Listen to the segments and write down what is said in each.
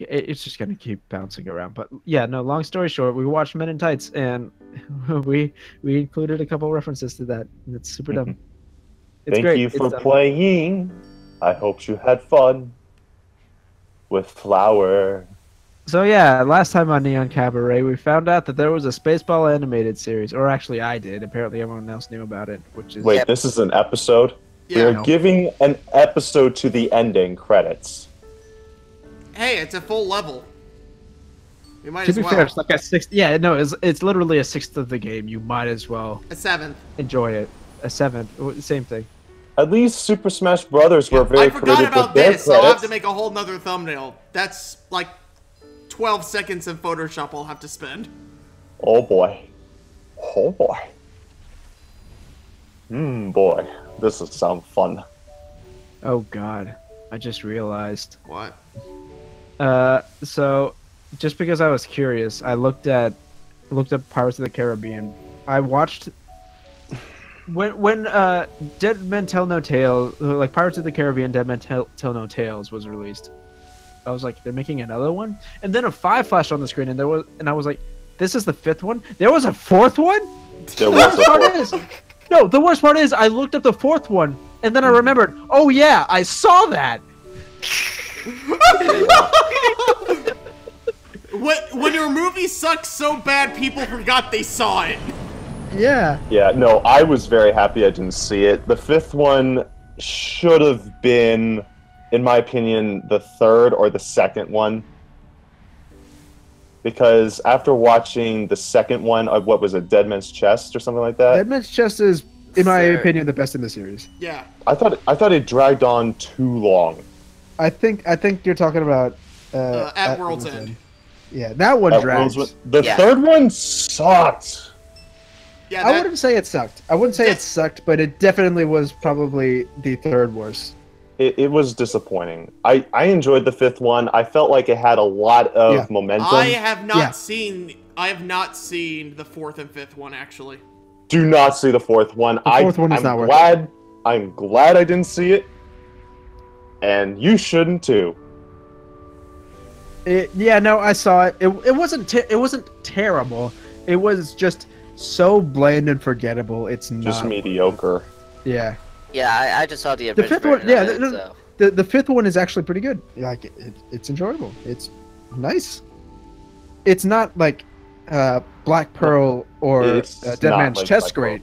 it's just gonna keep bouncing around. But yeah, no. Long story short, we watched Men in Tights, and we included a couple references to that. And it's super dumb. It's Thank great. you It's for dumb. playing. I hope you had fun with Flower. So yeah, last time on Neon Cabaret, we found out that there was a Spaceball animated series, or actually I did. Apparently everyone else knew about it, which is... Wait, this is an episode? Yeah. We're giving an episode to the ending credits. Hey, it's a full level. You might To as be well. fair, it's like a sixth. Yeah, no, it's literally a sixth of the game. You might as well A 7th. enjoy it. A seventh, same thing. At least Super Smash Brothers were very I forgot creative about with their this, so I'll have credits. to make a whole nother thumbnail. That's like 12 seconds of Photoshop I'll have to spend. Oh boy. Oh boy. Boy. This will sound fun. Oh god, I just realized. What? So just because I was curious, I looked up Pirates of the Caribbean. I watched when Dead Men Tell No Tales, like Pirates of the Caribbean Dead Men Tell No Tales was released. I was like, they're making another one? And then a 5 flashed on the screen, and I was like, this is the 5th one? There was a 4th one? There was a part is, no, the worst part is I looked up the 4th one, and then I remembered, oh yeah, I saw that. When your movie sucks so bad, people forgot they saw it. Yeah. Yeah, no, I was very happy I didn't see it. The 5th one should have been, in my opinion, the 3rd or the 2nd one. Because after watching the 2nd one, what was it, Dead Man's Chest or something like that? Dead Man's Chest is, in my Fair. opinion, the best in the series. Yeah. I thought it dragged on too long. I think you're talking about At World's End. Yeah, that one That drags. was- The Yeah. 3rd one sucked. Yeah, I wouldn't say it sucked. I wouldn't say it sucked, but it definitely was probably the 3rd worst. It was disappointing. I enjoyed the 5th one. I felt like it had a lot of momentum. I have not Yeah. seen the 4th and 5th one actually. Do not see the 4th one. The 4th one is I'm not worth glad, I'm glad I didn't see it. And you shouldn't too. Yeah, no, I saw it. It wasn't terrible. It was just so bland and forgettable. It's not Just mediocre. Yeah. Yeah, I just saw the The abridged 5th one, version yeah, of it, so. the 5th one is actually pretty good. Like it's enjoyable. It's nice. It's not like Black Pearl or It's Dead not Man's like Chest Black Pearl. great.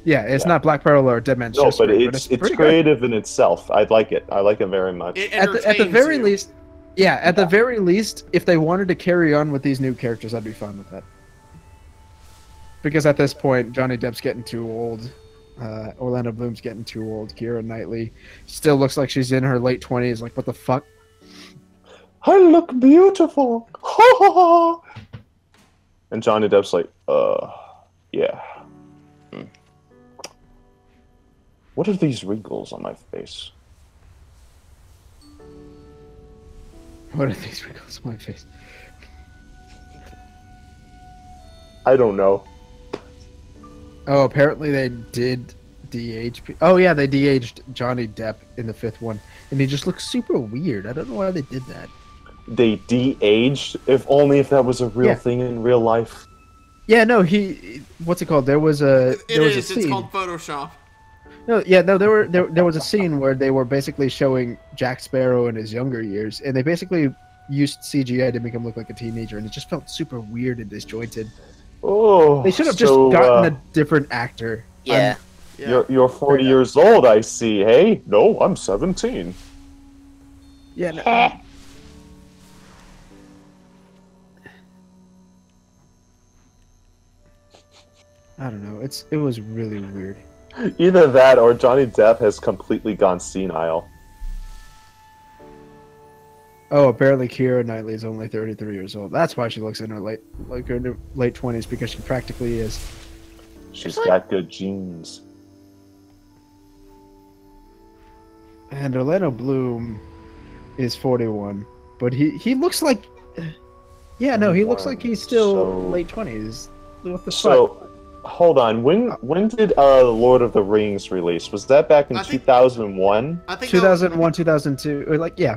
Yeah, it's not Black Pearl or Dead Man's No, Chest but great, it's pretty good. creative in itself. I like it. I like it very much. It At the entertains very you. least, yeah, at the very least, if they wanted to carry on with these new characters, I'd be fine with that. Because at this point, Johnny Depp's getting too old. Orlando Bloom's getting too old. Keira Knightley still looks like she's in her late 20s. Like, what the fuck? I look beautiful. Ha ha ha. And Johnny Depp's like, yeah. What are these wrinkles on my face? What are these wrinkles on my face? I don't know. Oh, apparently they did de-age. Oh yeah, they de-aged Johnny Depp in the 5th one, and he just looks super weird. I don't know why they did that. They de-aged? If only if that was a real thing in real life. Yeah, no, what's it called? There was a It's scene. called Photoshop. No, yeah, no, there was a scene where they were basically showing Jack Sparrow in his younger years, and they basically used CGI to make him look like a teenager, and it just felt super weird and disjointed. Oh, They should have just gotten a different actor. Yeah. Yeah. You're 40 years old, I see. Hey, no, I'm 17. Yeah. No, I don't know. It was really weird. Either that or Johnny Depp has completely gone senile. Oh, apparently Keira Knightley is only 33 years old. That's why she looks in her late 20s, because she practically is. She's got good genes. And Orlando Bloom is 41, but he looks like. Yeah, no, he looks like he's still late 20s. What the fuck? So, hold on. When did Lord of the Rings release? Was that back in 2001? I think 2001, 2002, or like yeah.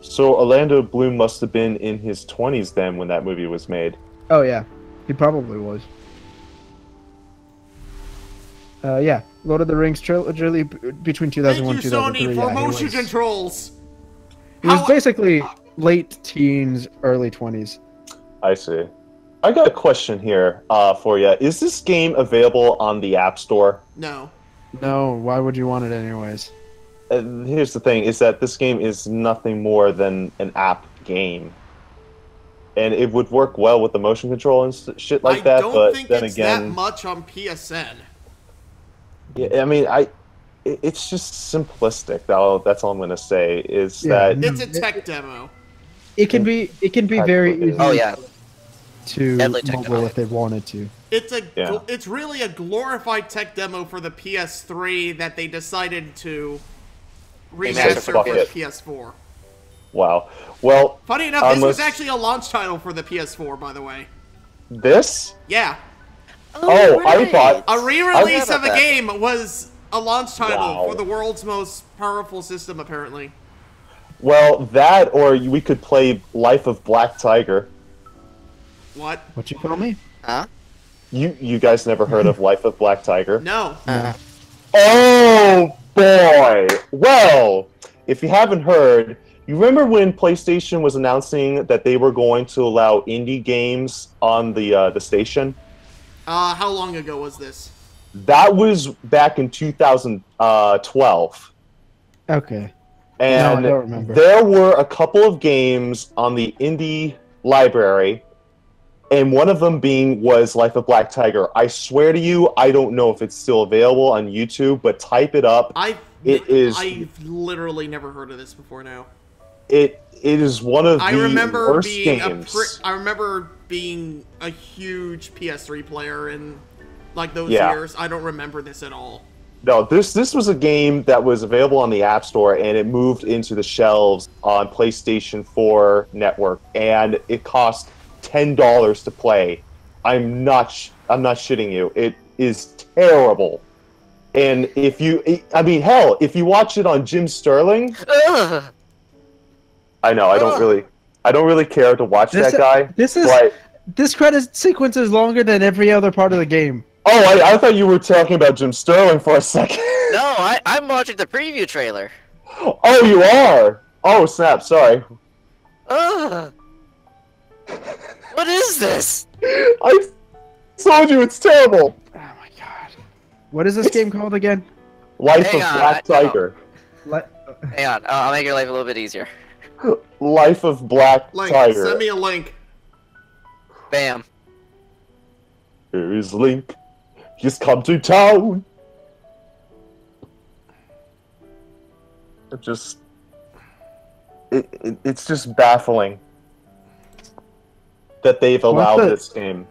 So Orlando Bloom must have been in his 20s then when that movie was made. Oh yeah, he probably was. Yeah, Lord of the Rings trilogy between 2001 and Thank you, 2003. Sony, for Yeah, motion controls. he was basically late teens, early 20s. I see. I got a question here for you. Is this game available on the App Store? No. No, why would you want it anyways? Here's the thing, is that this game is nothing more than an app game. And it would work well with the motion control and shit like that, but then again... I don't think it's that much on PSN. Yeah, I mean, it's just simplistic. That's all I'm gonna say. Is that it's a tech demo? It can be very easy. Oh yeah. To mobile if they wanted to. It's really a glorified tech demo for the PS3 that they decided to remaster for the PS4. Wow. Well, funny enough, this was actually a launch title for the PS4, by the way. This? Yeah. Oh, right. I thought a re-release of a game was a launch title for the world's most powerful system, apparently. Well, that or we could play Life of Black Tiger. What? What you call me? Huh? You guys never heard of Life of Black Tiger? No. Oh boy. Well, if you haven't heard, you remember when PlayStation was announcing that they were going to allow indie games on the station? How long ago was this? That was back in 2012. Okay. And no, I don't remember. There were a couple of games on the indie library, and one of them was Life of Black Tiger. I swear to you, I don't know if it's still available on YouTube, but type it up. I've literally never heard of this before now. It is one of the worst games. I remember being a huge PS3 player in like those years. I don't remember this at all. No, this was a game that was available on the App Store, and it moved into the shelves on PlayStation 4 network, and it cost $10 to play. I'm not shitting you. It is terrible. And if you watch it on Jim Sterling, I know I don't really care to watch that guy. This credit sequence is longer than every other part of the game. Oh, I thought you were talking about Jim Sterling for a second. No, I'm watching the preview trailer. Oh, you are? Oh, snap, sorry. What is this? I told you it's terrible. Oh my god. What is this game called again? Life of Black Tiger. Hang on, I'll make your life a little bit easier. Life of Black Tiger. Send me a link. Bam. Here is Link. He's come to town. It's just baffling that they've allowed this game.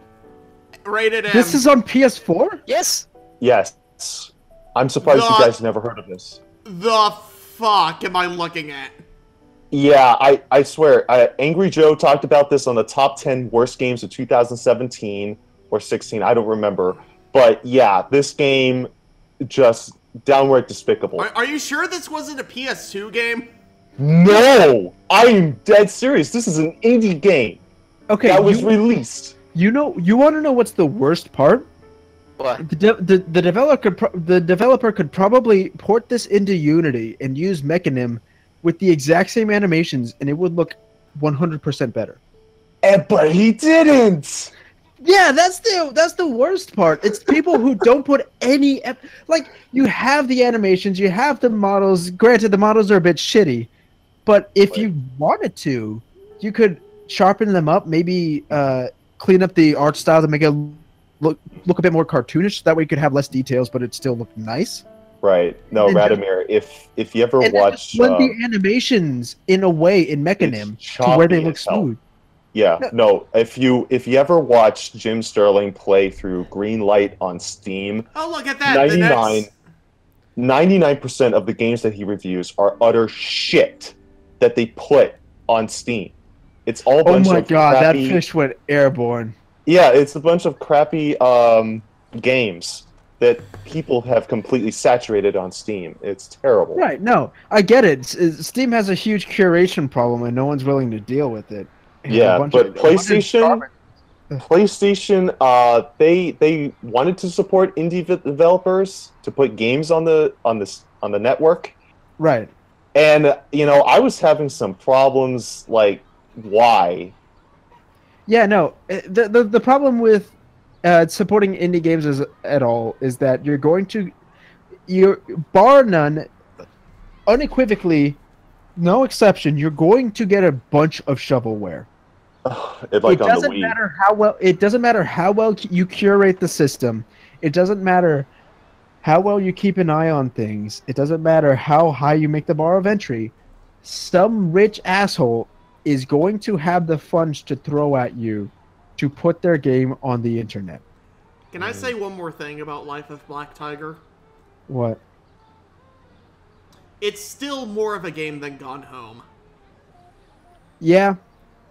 Rated M. This is on PS4? Yes. Yes. I'm surprised you guys never heard of this. The fuck am I looking at? Yeah, I swear. Angry Joe talked about this on the top 10 worst games of 2017 or 16. I don't remember. But yeah, this game just downright despicable. Are you sure this wasn't a PS2 game? No! I am dead serious. This is an indie game. Okay, that was released. You want to know what's the worst part? What? The developer could probably port this into Unity and use Mechanim with the exact same animations, and it would look 100% better. But he didn't. Yeah, that's the worst part. It's people who don't put any like, you have the animations, you have the models. Granted, the models are a bit shitty, but if you wanted to, you could sharpen them up, maybe clean up the art style to make it look a bit more cartoonish. That way you could have less details, but it still look nice. Right. No, Radomir, if you ever watch blend the animations in a way in Mechanim to where they look smooth. Yeah, no. If you ever watch Jim Sterling play through Greenlight on Steam, oh, look at that. 99% of the games that he reviews are utter shit that they put on Steam. It's all a bunch of Oh my god, crappy, that fish went airborne. Yeah, it's a bunch of crappy games that people have completely saturated on Steam. It's terrible. Right? No, I get it. Steam has a huge curation problem, and no one's willing to deal with it. And Yeah, but PlayStation, they wanted to support indie developers to put games on the network. Right. And I was having some problems. Like, why? Yeah, no. The problem with supporting indie games at all is that you're bar none, unequivocally, no exception, you're going to get a bunch of shovelware. It doesn't matter how well. It doesn't matter how well you curate the system. It doesn't matter how well you keep an eye on things. It doesn't matter how high you make the bar of entry. Some rich asshole is going to have the funds to throw at you to put their game on the internet. Can I say one more thing about Life of Black Tiger? What? It's still more of a game than Gone Home. Yeah,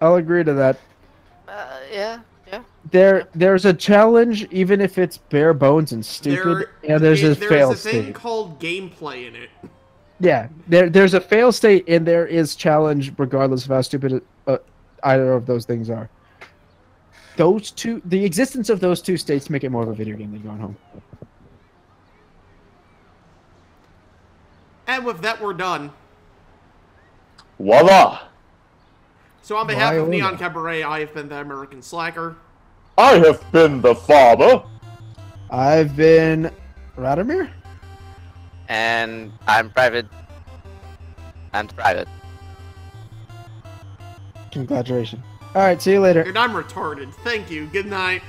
I'll agree to that. Yeah. There's a challenge, even if it's bare bones and stupid. There's a fail state. There's a thing called gameplay in it. Yeah, there's a fail state, and there is challenge, regardless of how stupid either of those things are. The existence of those two states make it more of a video game than Gone Home. And with that, we're done. Voila! So on behalf of Neon Cabaret, I have been the American Slacker. I have been the father. I've been Radomir. And I'm private. I'm private. Congratulations. Alright, see you later. And I'm retarded. Thank you. Good night.